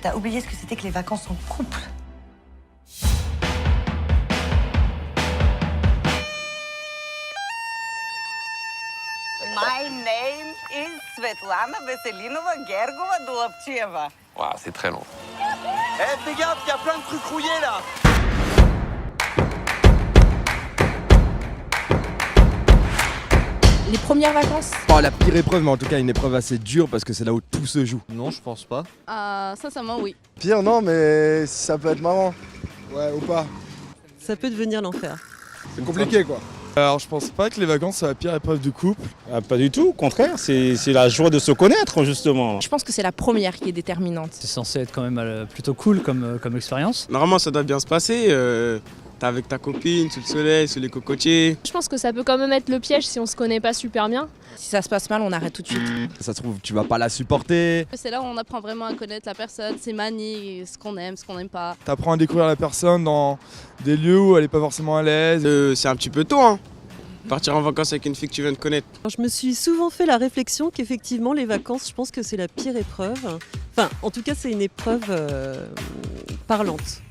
T'as oublié ce que c'était que les vacances en couple. My name is Svetlana Veselinova-Gergova-Dolapcheva. Waouh, c'est très long. Eh, fais gaffe, il y a plein de trucs rouillés là. Les premières vacances. Oh, la pire épreuve, mais en tout cas une épreuve assez dure parce que c'est là où tout se joue. Non, je pense pas. Sincèrement, oui. Pire, non, mais ça peut être marrant. Ouais, ou pas. Ça peut devenir l'enfer. C'est compliqué, quoi. Alors je pense pas que les vacances c'est la pire épreuve du couple. Pas du tout, au contraire, c'est la joie de se connaître justement. Je pense que c'est la première qui est déterminante. C'est censé être quand même plutôt cool comme expérience. Normalement ça doit bien se passer, t'es avec ta copine, sous le soleil, sous les cocotiers. Je pense que ça peut quand même être le piège si on se connaît pas super bien. Si ça se passe mal, on arrête tout de suite. Ça se trouve, tu vas pas la supporter. C'est là où on apprend vraiment à connaître la personne, ses manies, ce qu'on aime, ce qu'on n'aime pas. T'apprends à découvrir la personne dans des lieux où elle est pas forcément à l'aise. C'est un petit peu tôt, hein. Partir en vacances avec une fille que tu viens de connaître. Je me suis souvent fait la réflexion qu'effectivement les vacances, je pense que c'est la pire épreuve. Enfin, en tout cas, c'est une épreuve parlante.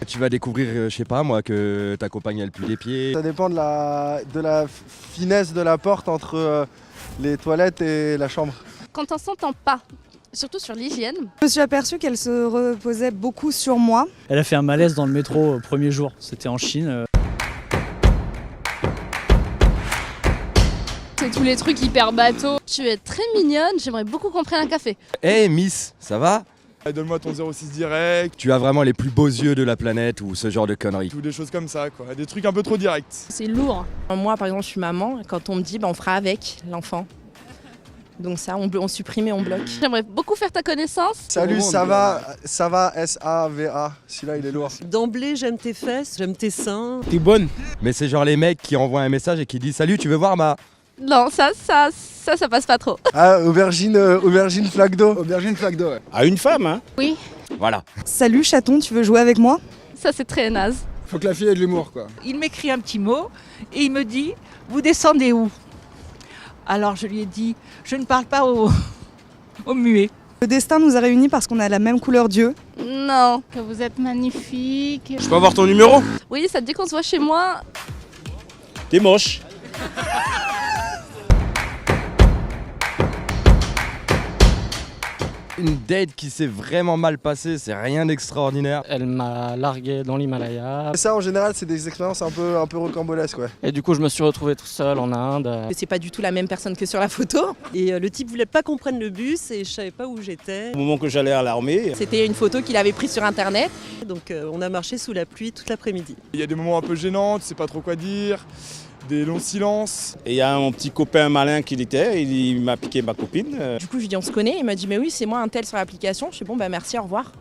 Tu vas découvrir, je sais pas moi, que ta compagne elle pue les pieds. Ça dépend de la finesse de la porte entre les toilettes et la chambre. Quand on s'entend pas, surtout sur l'hygiène. Je me suis aperçue qu'elle se reposait beaucoup sur moi. Elle a fait un malaise dans le métro au premier jour, c'était en Chine. C'est tous les trucs hyper bateaux. Tu es très mignonne, j'aimerais beaucoup qu'on prenne un café. Hey Miss, ça va? Donne-moi ton 06 direct. Tu as vraiment les plus beaux yeux de la planète ou ce genre de conneries. Ou des choses comme ça quoi, des trucs un peu trop directs. C'est lourd. Moi, par exemple, je suis maman. Quand on me dit, on fera avec l'enfant. Donc ça, on supprime et on bloque. J'aimerais beaucoup faire ta connaissance. Salut, ça va, S-A-V-A. Celui-là, il est lourd. D'emblée, j'aime tes fesses, j'aime tes seins. T'es bonne. Mais c'est genre les mecs qui envoient un message et qui disent salut, tu veux voir ma... Non, ça passe pas trop. Ah, aubergine flaque d'eau. Aubergine flaque d'eau, ouais. À une femme, hein. Oui, Voilà. Salut chaton, tu veux jouer avec moi? ça c'est très naze. Faut que la fille ait de l'humour, quoi. Il m'écrit un petit mot et il me dit « Vous descendez où ?» Alors je lui ai dit « Je ne parle pas au muet. » Le destin nous a réunis parce qu'on a la même couleur d'yeux. Non. Que vous êtes magnifique. Je peux avoir ton numéro? Oui, ça te dit qu'on se voit chez moi? T'es moche. Une date qui s'est vraiment mal passée, c'est rien d'extraordinaire. Elle m'a largué dans l'Himalaya. Ça, en général, c'est des expériences un peu rocambolesques, ouais. Et du coup, je me suis retrouvé tout seul en Inde. C'est pas du tout la même personne que sur la photo. Et le type voulait pas qu'on prenne le bus et je savais pas où j'étais. Au moment que j'allais à l'armée. C'était une photo qu'il avait prise sur internet. Donc on a marché sous la pluie toute l'après-midi. Il y a des moments un peu gênants, tu sais pas trop quoi dire, des longs silences. Et il y a mon petit copain malin qui était, il m'a piqué ma copine. Du coup, je lui dis on se connaît. Il m'a dit mais oui, c'est moi un tel sur l'application. Je suis bon, merci, au revoir.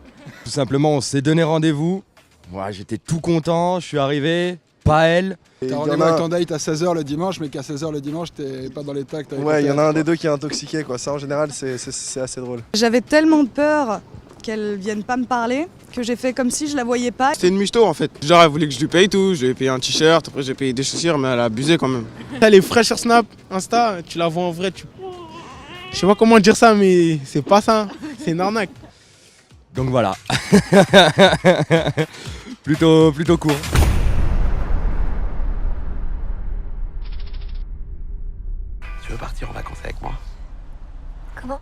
Tout simplement, on s'est donné rendez-vous. Moi, j'étais tout content, je suis arrivé, pas elle. T'as rendez-vous avec ton date à 16h le dimanche, mais qu'à 16h le dimanche, t'es pas dans les tacs. Ouais, il y en a un des deux qui est intoxiqué, quoi. Ça, en général, c'est assez drôle. J'avais tellement peur qu'elle vienne pas me parler que j'ai fait comme si je la voyais pas. C'était une michto en fait. Genre elle voulait que je lui paye tout, je lui ai payé un t-shirt, après j'ai payé des chaussures, mais elle a abusé quand même. Elle est fraîche sur Snap, Insta, tu la vois en vrai, je sais pas comment dire ça, mais c'est pas ça, c'est une arnaque. Donc voilà. plutôt court. Tu veux partir en vacances avec moi? Comment?